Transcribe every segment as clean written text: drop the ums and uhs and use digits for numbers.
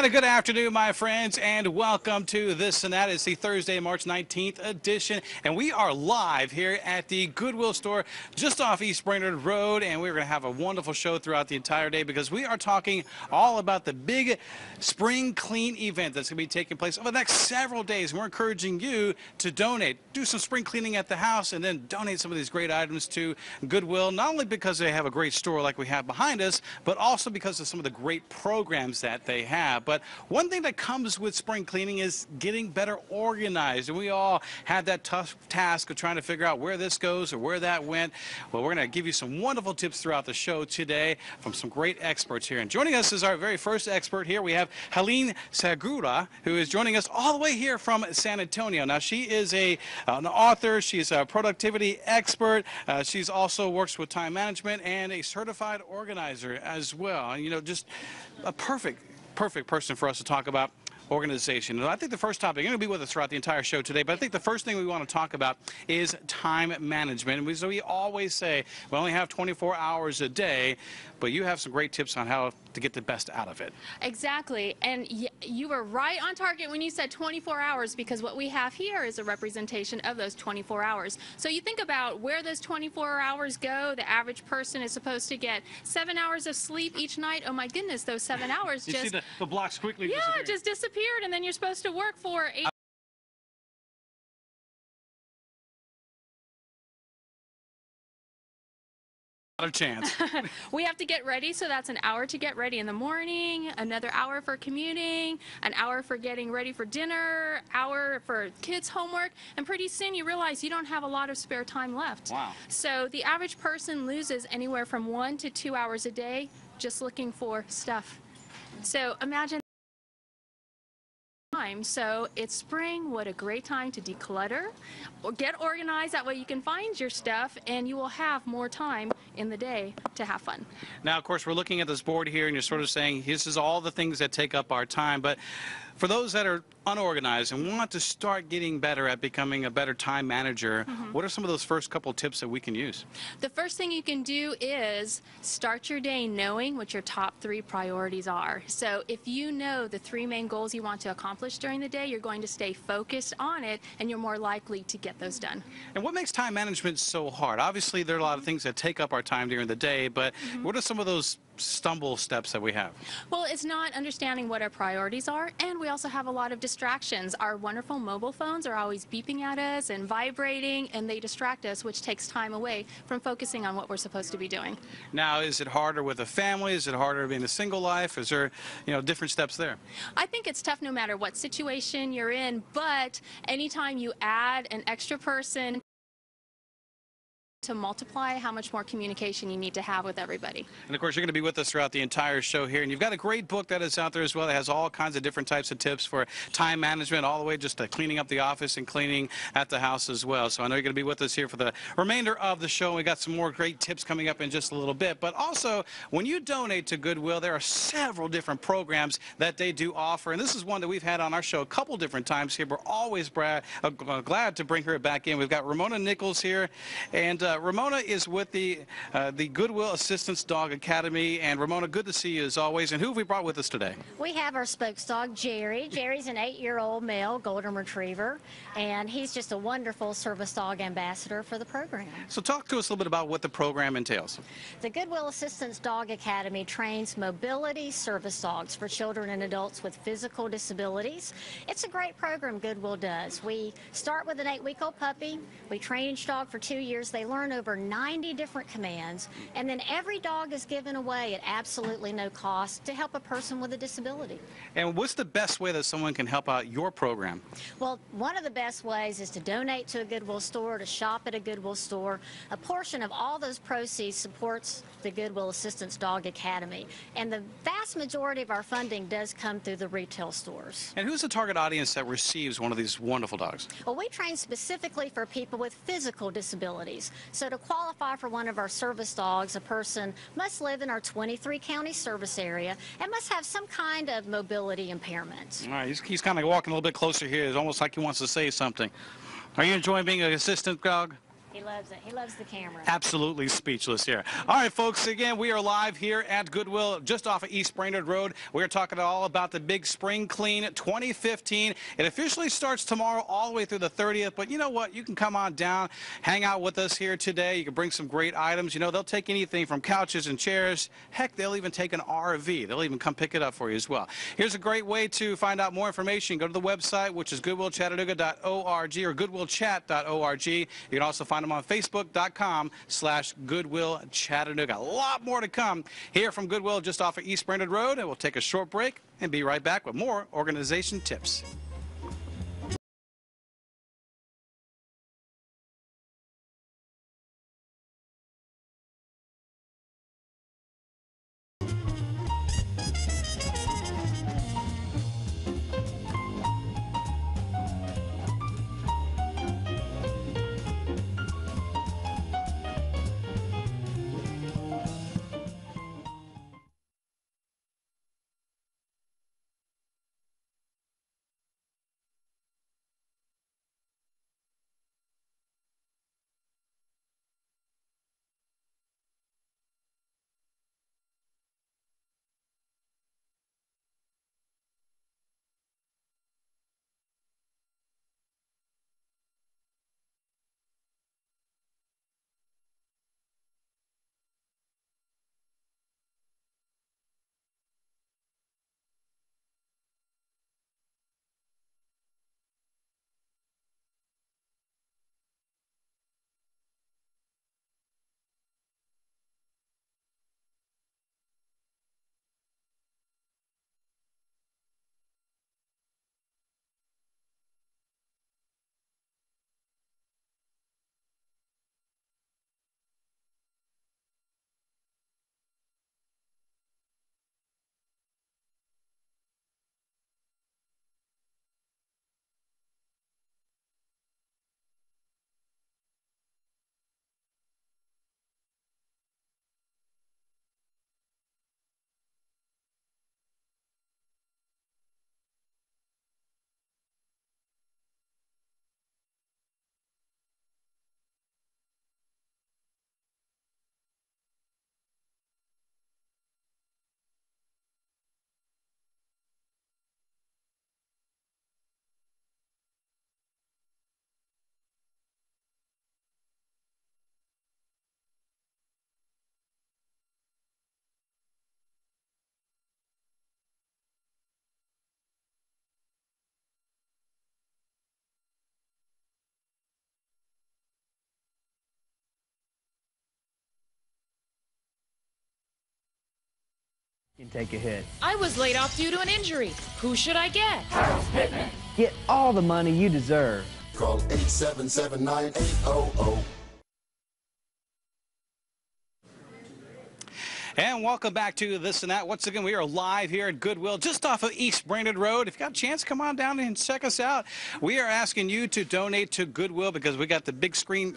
And a good afternoon, my friends, and welcome to This and That. It's the Thursday, March 19th edition, and we are live here at the Goodwill store just off East Brainerd Road, and we're going to have a wonderful show throughout the entire day because we are talking all about the big spring clean event that's going to be taking place over the next several days. And we're encouraging you to donate, do some spring cleaning at the house, and then donate some of these great items to Goodwill, not only because they have a great store like we have behind us, but also because of some of the great programs that they have. But one thing that comes with spring cleaning is getting better organized. And we all had that tough task of trying to figure out where this goes or where that went. Well, we're going to give you some wonderful tips throughout the show today from some great experts here. And joining us is our very first expert here. We have Helene Segura, who is joining us all the way here from San Antonio. Now, she is an author. She's a productivity expert. She's also works with time management and a certified organizer as well. And, you know, just a perfect person for us to talk about organization. And I think the first topic, you're going to be with us throughout the entire show today, but I think the first thing we want to talk about is time management. And so we always say we only have 24 hours a day, but you have some great tips on how to get the best out of it. Exactly. And you were right on target when you said 24 hours, because what we have here is a representation of those 24 hours. So you think about where those 24 hours go. The average person is supposed to get 7 hours of sleep each night. Oh my goodness, those 7 hours you just... see the blocks quickly yeah, just disappeared, and then you're supposed to work for 8 Not a chance. We have to get ready, so that's an hour to get ready in the morning, another hour for commuting, an hour for getting ready for dinner, hour for kids' homework, and pretty soon you realize you don't have a lot of spare time left. Wow. So the average person loses anywhere from 1 to 2 hours a day just looking for stuff. So imagine time. So it's spring. What a great time to declutter or get organized. That way you can find your stuff and you will have more time in the day to have fun. Now, of course, we're looking at this board here, and you're sort of saying this is all the things that take up our time. But for those that are unorganized and want to start getting better at becoming a better time manager, what are some of those first couple tips that we can use? The first thing you can do is start your day knowing what your top 3 priorities are. So if you know the 3 main goals you want to accomplish during the day, you're going to stay focused on it, and you're more likely to get those done. And what makes time management so hard? Obviously, there are a lot of things that take up our time during the day, but what are some of those stumble steps that we have? Well, it's not understanding what our priorities are, and we also have a lot of distractions. Our wonderful mobile phones are always beeping at us and vibrating, and they distract us, which takes time away from focusing on what we're supposed to be doing. Now, is it harder with a family? Is it harder being a single life? Is there, different steps there? I think it's tough no matter what situation you're in, but anytime you add an extra person to multiply how much more communication you need to have with everybody. And of course, you're going to be with us throughout the entire show here, and you've got a great book that is out there as well that has all kinds of different types of tips for time management, all the way just to cleaning up the office and cleaning at the house as well. So I know you're going to be with us here for the remainder of the show. We got some more great tips coming up in just a little bit, but also when you donate to Goodwill, there are several different programs that they do offer, and this is one that we've had on our show a couple different times here. We're always glad to bring her back in. We've got Ramona Nichols here, and Ramona is with the Goodwill Assistance Dog Academy. And Ramona, good to see you as always. And who have we brought with us today? We have our spokes dog, Jerry. Jerry's an 8-year-old male golden retriever, and he's just a wonderful service dog ambassador for the program. So talk to us a little bit about what the program entails. The Goodwill Assistance Dog Academy trains mobility service dogs for children and adults with physical disabilities. It's a great program Goodwill does. We start with an 8-week-old puppy. We train each dog for 2 years. They learn over 90 different commands, and then every dog is given away at absolutely no cost to help a person with a disability. And what's the best way that someone can help out your program? Well, one of the best ways is to donate to a Goodwill store, to shop at a Goodwill store. A portion of all those proceeds supports the Goodwill Assistance Dog Academy, and the vast majority of our funding does come through the retail stores. And who's the target audience that receives one of these wonderful dogs? Well, we train specifically for people with physical disabilities. So to qualify for one of our service dogs, a person must live in our 23-county service area and must have some kind of mobility impairment. All right, he's kind of walking a little bit closer here. It's almost like he wants to say something. Are you enjoying being an assistant dog? He loves it. He loves the camera. Absolutely speechless here. All right, folks, again, we are live here at Goodwill just off of East Brainerd Road. We're talking all about the big spring clean 2015. It officially starts tomorrow all the way through the 30th, but you know what? You can come on down, hang out with us here today. You can bring some great items. You know, they'll take anything from couches and chairs. Heck, they'll even take an RV. They'll even come pick it up for you as well. Here's a great way to find out more information. Go to the website, which is goodwillchattanooga.org or goodwillchat.org. You can also find them on Facebook.com/Goodwill Chattanooga. A lot more to come here from Goodwill just off of East Brainerd Road, and we'll take a short break and be right back with more organization tips. Can take a hit. I was laid off due to an injury. Who should I get? Get all the money you deserve. Call 877-9800. And welcome back to This and That. Once again, we are live here at Goodwill, just off of East Brainerd Road. If you got a chance, come on down and check us out. We are asking you to donate to Goodwill because we got the big spring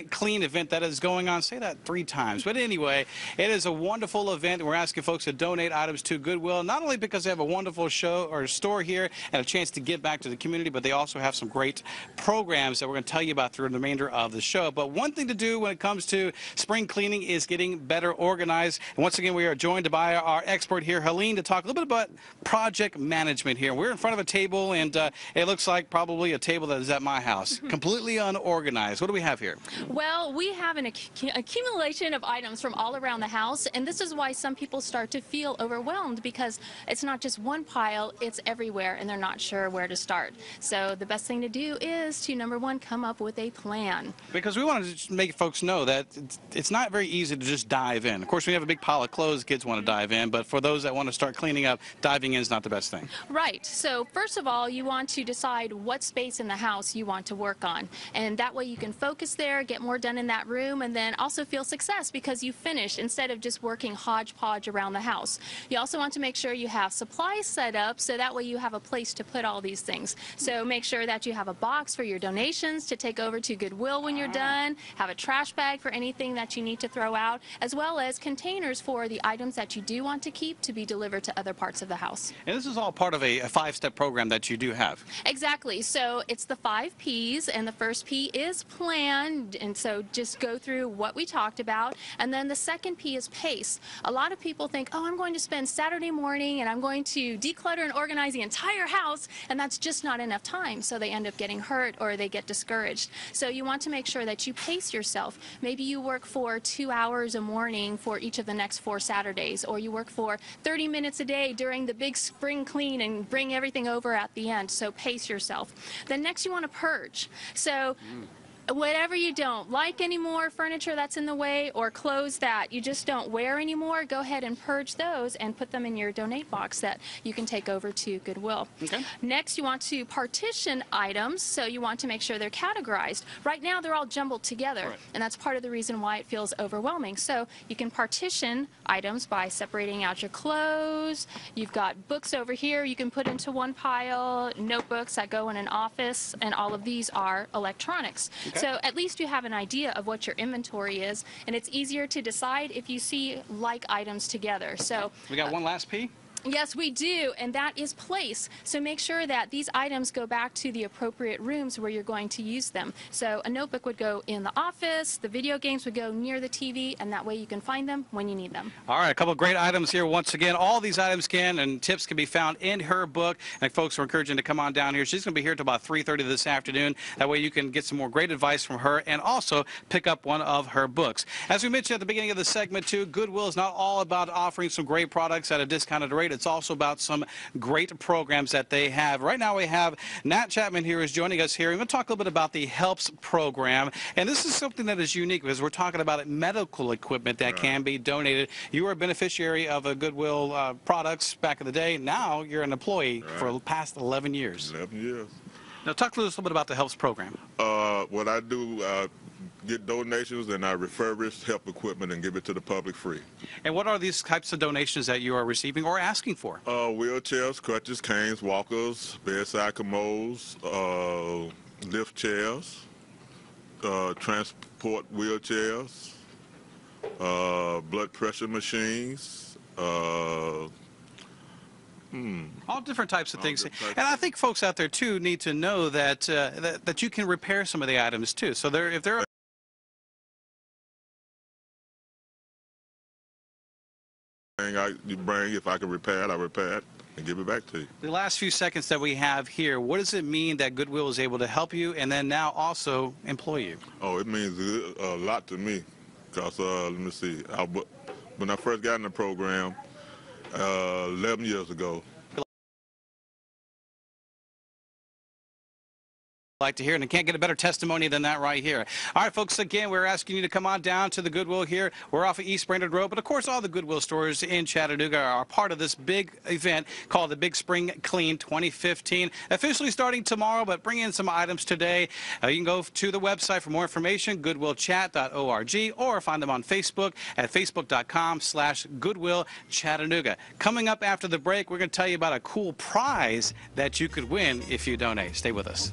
clean event that is going on. Say that 3 times. But anyway, it is a wonderful event. We're asking folks to donate items to Goodwill, not only because they have a wonderful show or store here and a chance to give back to the community, but they also have some great programs that we're going to tell you about through the remainder of the show. But one thing to do when it comes to spring cleaning is getting better organized. And once again, we are joined by our expert here, Helene, to talk a little bit about project management here. We're in front of a table, and it looks like probably a table that is at my house, completely unorganized. What do we have here? Well, we have an accumulation of items from all around the house, and this is why some people start to feel overwhelmed because it's not just one pile, it's everywhere, and they're not sure where to start. So the best thing to do is to, number one, come up with a plan. Because we want to just make folks know that it's not very easy to just dive in. Of course, we have a big pile of clothes kids want to dive in, but for those that want to start cleaning up, diving in is not the best thing. Right. So first of all, you want to decide what space in the house you want to work on, and that way you can focus there, get more done in that room, and then also feel success because you finished instead of just working hodgepodge around the house. You also want to make sure you have supplies set up so that way you have a place to put all these things. So make sure that you have a box for your donations to take over to Goodwill when you're done, have a trash bag for anything that you need to throw out, as well as containers for the items that you do want to keep to be delivered to other parts of the house. And this is all part of a five-step program that you do have. Exactly. So it's the 5 P's, and the first P is plan, and so just go through what we talked about. And then the second P is pace. A lot of people think, oh, I'm going to spend Saturday morning and I'm going to declutter and organize the entire house, and that's just not enough time. So they end up getting hurt or they get discouraged. So you want to make sure that you pace yourself. Maybe you work for 2 hours a morning for each of the next 4 Saturdays, or you work for 30 minutes a day during the big spring clean and bring everything over at the end. So pace yourself. Then next you want to purge. So whatever you don't like anymore, furniture that's in the way, or clothes that you just don't wear anymore, go ahead and purge those and put them in your donate box that you can take over to Goodwill. Okay. Next, you want to partition items, so you want to make sure they're categorized. Right now, they're all jumbled together, Right. and that's part of the reason why it feels overwhelming. So you can partition items by separating out your clothes. You've got books over here you can put into one pile, notebooks that go in an office, and all of these are electronics. Okay. So at least you have an idea of what your inventory is, and it's easier to decide if you see like items together. So We got one last P. yes, we do, and that is place. So make sure that these items go back to the appropriate rooms where you're going to use them. So a notebook would go in the office, the video games would go near the TV, and that way you can find them when you need them. All right, a couple of great items here. Once again, all these items and tips can be found in her book. And folks, we're encouraging to come on down here. She's going to be here till about 3:30 this afternoon. That way you can get some more great advice from her and also pick up one of her books. As we mentioned at the beginning of the segment, too, Goodwill is not all about offering some great products at a discounted rate. It's also about some great programs that they have. Right now we have Nat Chapman here is joining us here. We're going to talk a little bit about the HELPS program. And this is something that is unique because we're talking about medical equipment that can be donated. You were a beneficiary of a Goodwill products back in the day. Now you're an employee for the past 11 years. 11 years. Now talk to us a little bit about the HELPS program. What I do, get donations and I refurbish help equipment and give it to the public free. And what are these types of donations that you are receiving or asking for? Wheelchairs, crutches, canes, walkers, bedside commodes, lift chairs, transport wheelchairs, blood pressure machines, All different types of things. different types. And I think folks out there, too, need to know that that you can repair some of the items, too. So if there are you bring, if I can repair it, I repair it and give it back to you. the last few seconds that we have here, what does it mean that Goodwill is able to help you and then now also employ you? Oh, it means a lot to me because, let me see, when I first got in the program 11 years ago, Like to hear, and I can't get a better testimony than that right here. All right, folks, again, we're asking you to come on down to the Goodwill here. We're off of East Brainerd Road, but of course, all the Goodwill stores in Chattanooga are part of this big event called the Big Spring Clean 2015, officially starting tomorrow, but bring in some items today. You can go to the website for more information, goodwillchat.org, or find them on Facebook at facebook.com/Goodwill Chattanooga. Coming up after the break, we're going to tell you about a cool prize that you could win if you donate. Stay with us.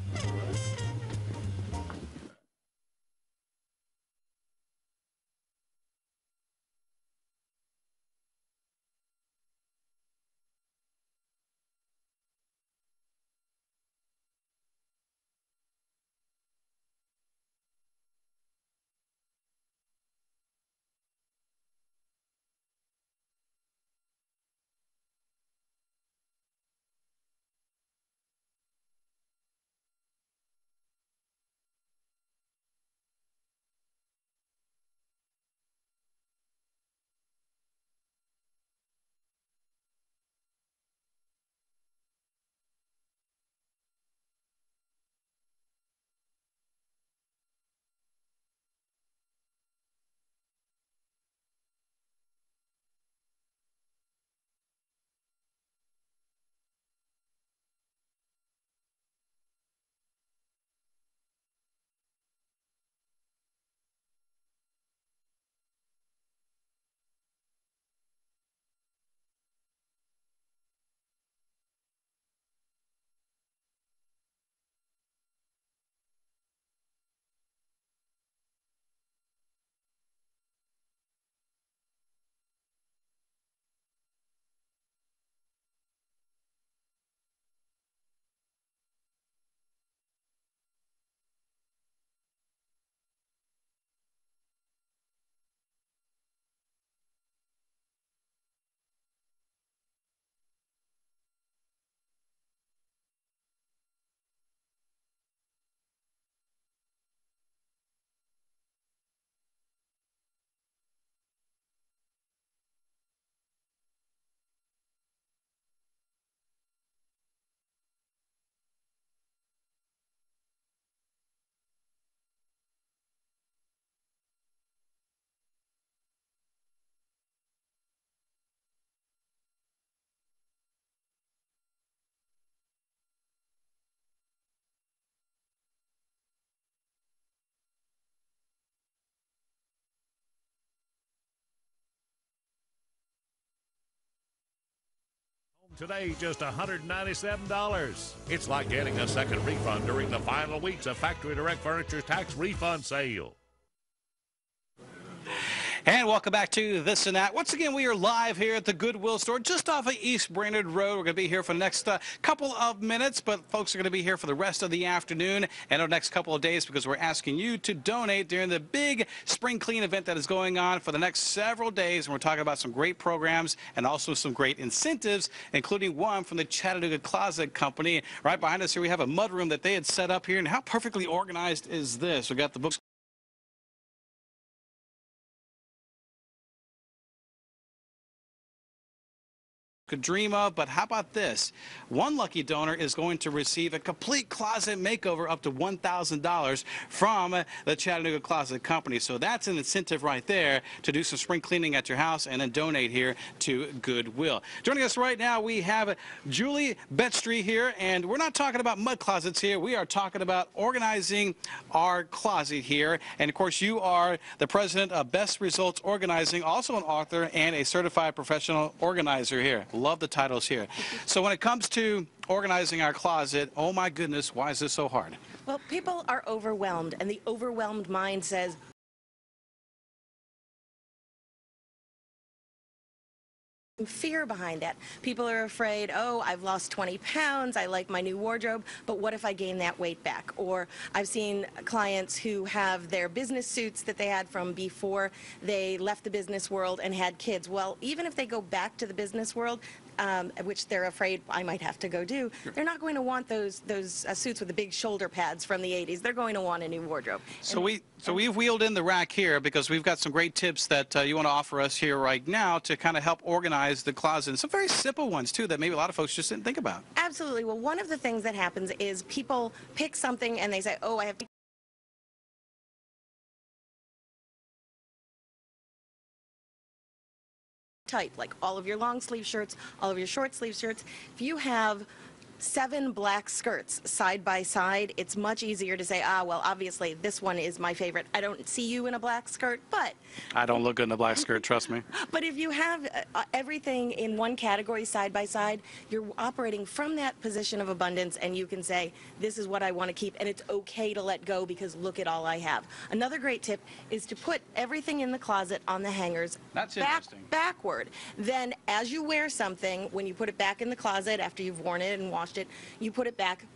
Today, just $197. It's like getting a second refund during the final weeks of Factory Direct Furniture's tax refund sale. And welcome back to This and That. Once again, we are live here at the Goodwill store just off of East Brainerd Road. We're going to be here for the next couple of minutes, but folks are going to be here for the rest of the afternoon and the next couple of days because we're asking you to donate during the big spring clean event that is going on for the next several days. And we're talking about some great programs and also some great incentives, including one from the Chattanooga Closet Company. Right behind us here, we have a mudroom that they had set up here. And how perfectly organized is this? We got the books could dream of, but how about this? One lucky donor is going to receive a complete closet makeover up to $1,000 from the Chattanooga Closet Company. So that's an incentive right there to do some spring cleaning at your house and then donate here to Goodwill. Joining us right now, we have Julie Betstry here, and we're not talking about mud closets here. We are talking about organizing our closet here. And of course, you are the president of Best Results Organizing, also an author and a certified professional organizer here. Love the titles here. So when it comes to organizing our closet, oh my goodness, why is this so hard? Well, people are overwhelmed, and the overwhelmed mind says, fear behind that. People are afraid, oh, I've lost 20 pounds, I like my new wardrobe, but what if I gain that weight back? Or I've seen clients who have their business suits that they had from before they left the business world and had kids. Well, even if they go back to the business world, which they're afraid I might have to go do, they're not going to want those suits with the big shoulder pads from the 80s. They're going to want a new wardrobe. So we've wheeled in the rack here because we've got some great tips that you want to offer us here right now to kind of help organize the closet. And some very simple ones, too, that maybe a lot of folks just didn't think about. Absolutely. Well, one of the things that happens is people pick something and they say, oh, I have to type, like all of your long sleeve shirts, all of your short sleeve shirts. If you have 7 black skirts side by side, it's much easier to say, ah, well, obviously this one is my favorite. I don't see you in a black skirt, but I don't look good in a black skirt, trust me. But if you have everything in one category side by side, you're operating from that position of abundance, and you can say, this is what I want to keep, and it's okay to let go because look at all I have. Another great tip is to put everything in the closet on the hangers. That's interesting. Backward. Then as you wear something, when you put it back in the closet after you've worn it and washed it, you put it back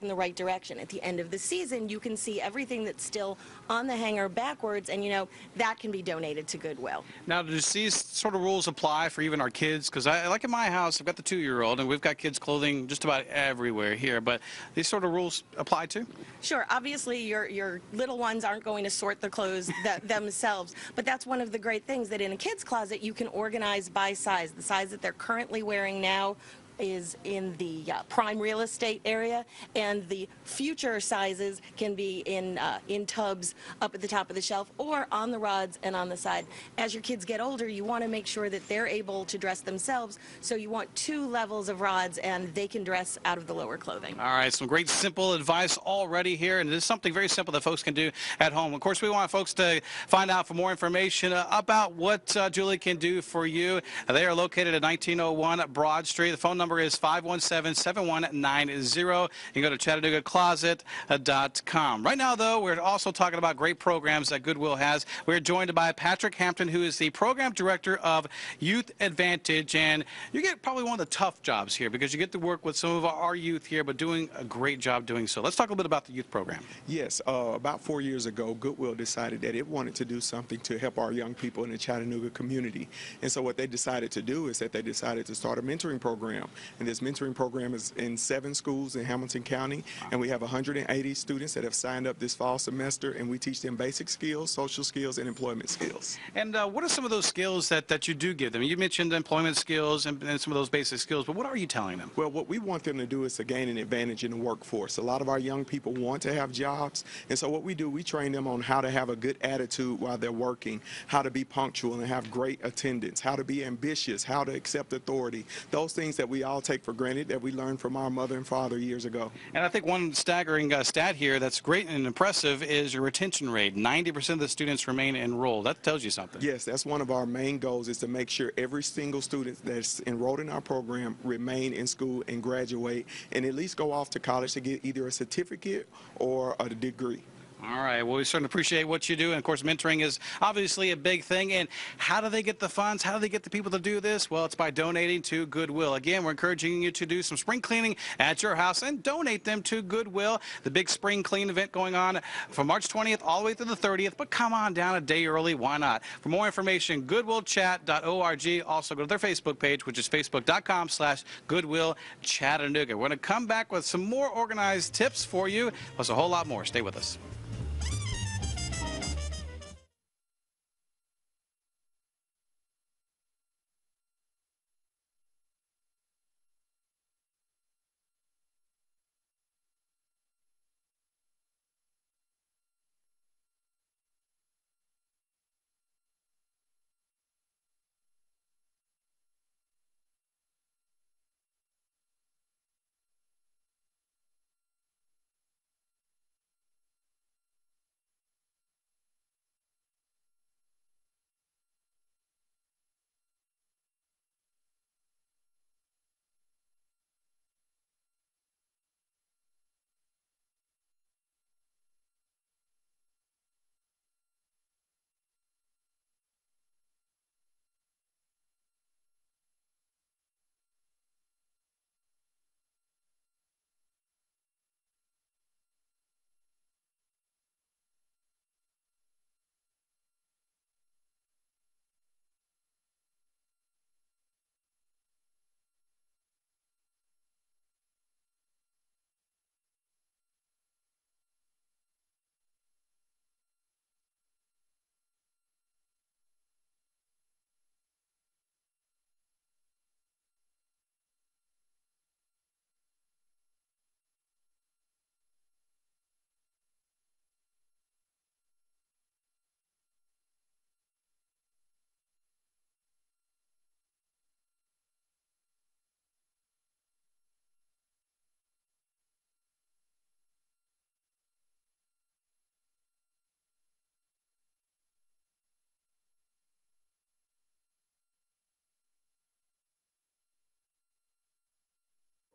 in the right direction. At the end of the season, you can see everything that's still on the hanger backwards, and you know that can be donated to Goodwill. Now, does these sort of rules apply for even our kids? Because like in my house, I've got the 2-year-old, and we've got kids' clothing just about everywhere here, but these sort of rules apply too? Sure. Obviously, your little ones aren't going to sort the clothes themselves, but that's one of the great things, that in a kid's closet, you can organize by size. The size that they're currently wearing now is in the prime real estate area, and the future sizes can be in tubs up at the top of the shelf or on the rods and on the side. As your kids get older, you want to make sure that they're able to dress themselves, so you want 2 levels of rods, and they can dress out of the lower clothing. All right, some great simple advice already here, and this is something very simple that folks can do at home. Of course, we want folks to find out for more information about what Julie can do for you. They are located at 1901 Broad Street. The phone number is 517-7190. You can go to ChattanoogaCloset.com. Right now, though, we're also talking about great programs that Goodwill has. We're joined by Patrick Hampton, who is the Program Director of Youth Advantage. And you get probably one of the tough jobs here because you get to work with some of our youth here, but doing a great job doing so. Let's talk a little bit about the youth program. Yes, about 4 years ago, Goodwill decided that it wanted to do something to help our young people in the Chattanooga community. And so what they decided to do is that they decided to start a mentoring program. And this mentoring program is in 7 schools in Hamilton County, and we have 180 students that have signed up this fall semester, and we teach them basic skills, social skills, and employment skills. And what are some of those skills that you do give them? You mentioned employment skills and some of those basic skills, but what are you telling them? Well, what we want them to do is to gain an advantage in the workforce. A lot of our young people want to have jobs, and so what we do, we train them on how to have a good attitude while they're working, how to be punctual and have great attendance, how to be ambitious, how to accept authority, those things that we we all take for granted that we learned from our mother and father years ago. And I think one staggering stat here that's great and impressive is your retention rate. 90% of the students remain enrolled. That tells you something. Yes, that's one of our main goals, is to make sure every single student that's enrolled in our program remain in school and graduate and at least go off to college to get either a certificate or a degree. All right. Well, we certainly appreciate what you do. And, of course, mentoring is obviously a big thing. And how do they get the funds? How do they get the people to do this? Well, it's by donating to Goodwill. Again, we're encouraging you to do some spring cleaning at your house and donate them to Goodwill. The big spring clean event going on from March 20th all the way through the 30th. But come on down a day early. Why not? For more information, goodwillchat.org. Also, go to their Facebook page, which is facebook.com/GoodwillChattanooga. We're going to come back with some more organized tips for you, plus a whole lot more. Stay with us.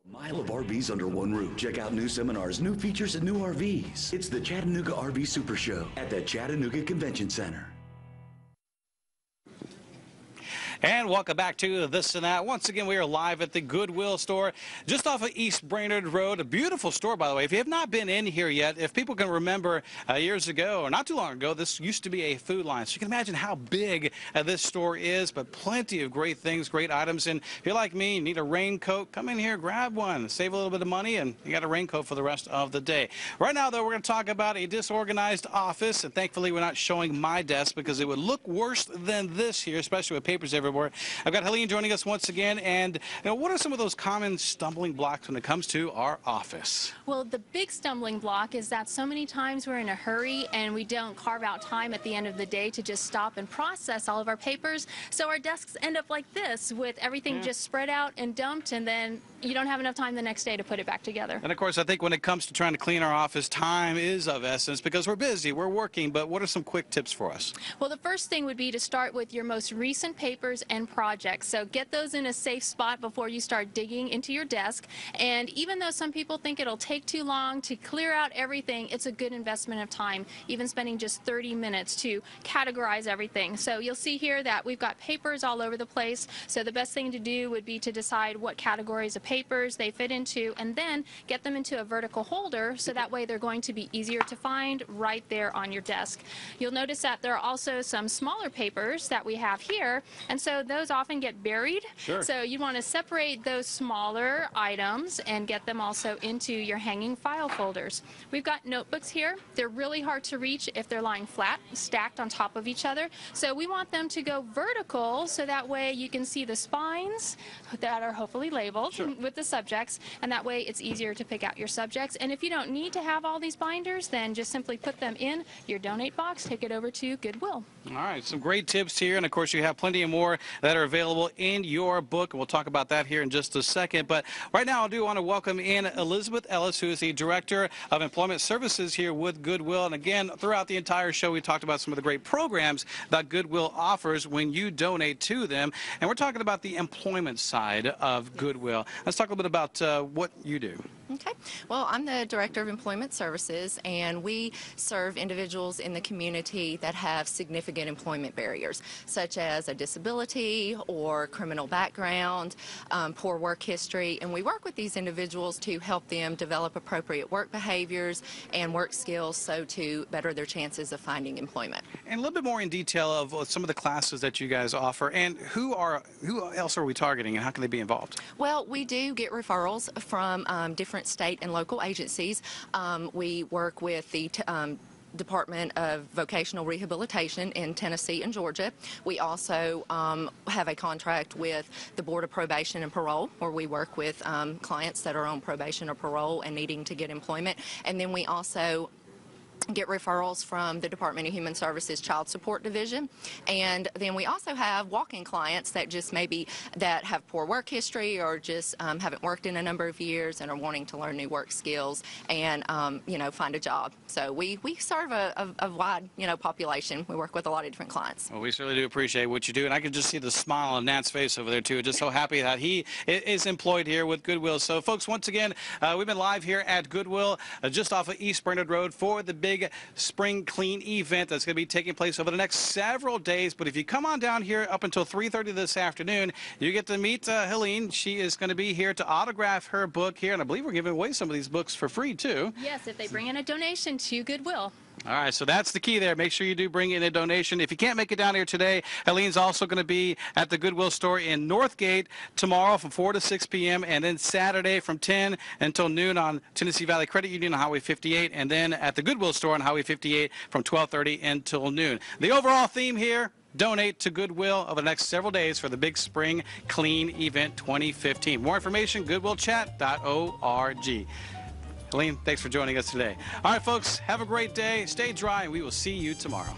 Mile of RVs under one roof. Check out new seminars, new features, and new RVs. It's the Chattanooga RV Super Show at the Chattanooga Convention Center. And welcome back to This and That. Once again, we are live at the Goodwill store just off of East Brainerd Road. A beautiful store, by the way. If you have not been in here yet, if people can remember years ago, or not too long ago, this used to be a food line. So you can imagine how big this store is, but plenty of great things, great items. And if you're like me, you need a raincoat, come in here, grab one, save a little bit of money, and you got a raincoat for the rest of the day. Right now, though, we're going to talk about a disorganized office. And thankfully, we're not showing my desk because it would look worse than this here, especially with papers everywhere. I've got Helene joining us once again, and what are some of those common stumbling blocks when it comes to our office? Well, the big stumbling block is that so many times we're in a hurry and we don't carve out time at the end of the day to just stop and process all of our papers. So our desks end up like this, with everything just spread out and dumped, and then you don't have enough time the next day to put it back together. And of course, I think when it comes to trying to clean our office, time is of essence because we're busy, we're working. But what are some quick tips for us? Well, the first thing would be to start with your most recent papers and projects. So get those in a safe spot before you start digging into your desk. And even though some people think it'll take too long to clear out everything, it's a good investment of time, even spending just 30 minutes to categorize everything. So you'll see here that we've got papers all over the place. So the best thing to do would be to decide what categories of papers they fit into, and then get them into a vertical holder so that way they're going to be easier to find right there on your desk. You'll notice that there are also some smaller papers that we have here, and so those often get buried. Sure. So you want to separate those smaller items and get them also into your hanging file folders. We've got notebooks here. They're really hard to reach if they're lying flat, stacked on top of each other. So we want them to go vertical so that way you can see the spines that are hopefully labeled with the subjects, and that way it's easier to pick out your subjects. And if you don't need to have all these binders, then just simply put them in your donate box, take it over to Goodwill. All right, some great tips here, and of course you have plenty of more more that are available in your book. We'll talk about that here in just a second. But right now, I do want to welcome in Elizabeth Ellis, who is the Director of Employment Services here with Goodwill. And again, throughout the entire show, we talked about some of the great programs that Goodwill offers when you donate to them. And we're talking about the employment side of Goodwill. Let's talk a little bit about what you do. Okay. Well, I'm the Director of Employment Services, and we serve individuals in the community that have significant employment barriers, such as a disability or criminal background, poor work history, and we work with these individuals to help them develop appropriate work behaviors and work skills so to better their chances of finding employment. And a little bit more in detail of some of the classes that you guys offer, and who else are we targeting, and how can they be involved? Well, we do get referrals from different state and local agencies. We work with the Department of Vocational Rehabilitation in Tennessee and Georgia. We also have a contract with the Board of Probation and Parole, where we work with clients that are on probation or parole and needing to get employment. And then we also get referrals from the Department of Human Services Child Support Division. And then we also have walk-in clients that just maybe that have poor work history or just haven't worked in a number of years and are wanting to learn new work skills and, you know, find a job. So we serve a wide, you know, population. We work with a lot of different clients. Well, we certainly do appreciate what you do, and I can just see the smile on Nat's face over there, too. Just so happy that he is employed here with Goodwill. So, folks, once again, we've been live here at Goodwill just off of East Brainerd Road for the big spring clean event that's going to be taking place over the next several days. But if you come on down here up until 3:30 this afternoon, you get to meet Helene. She is going to be here to autograph her book here, and I believe we're giving away some of these books for free, too. Yes, if they bring in a donation to Goodwill. All right, so that's the key there. Make sure you do bring in a donation. If you can't make it down here today, Helene's also going to be at the Goodwill store in Northgate tomorrow from 4 to 6 p.m. and then Saturday from 10 until noon on Tennessee Valley Credit Union on Highway 58, and then at the Goodwill store on Highway 58 from 12:30 until noon. The overall theme here: donate to Goodwill over the next several days for the Big Spring Clean Event 2015. More information, goodwillchat.org. Helene, thanks for joining us today. All right, folks, have a great day. Stay dry, and we will see you tomorrow.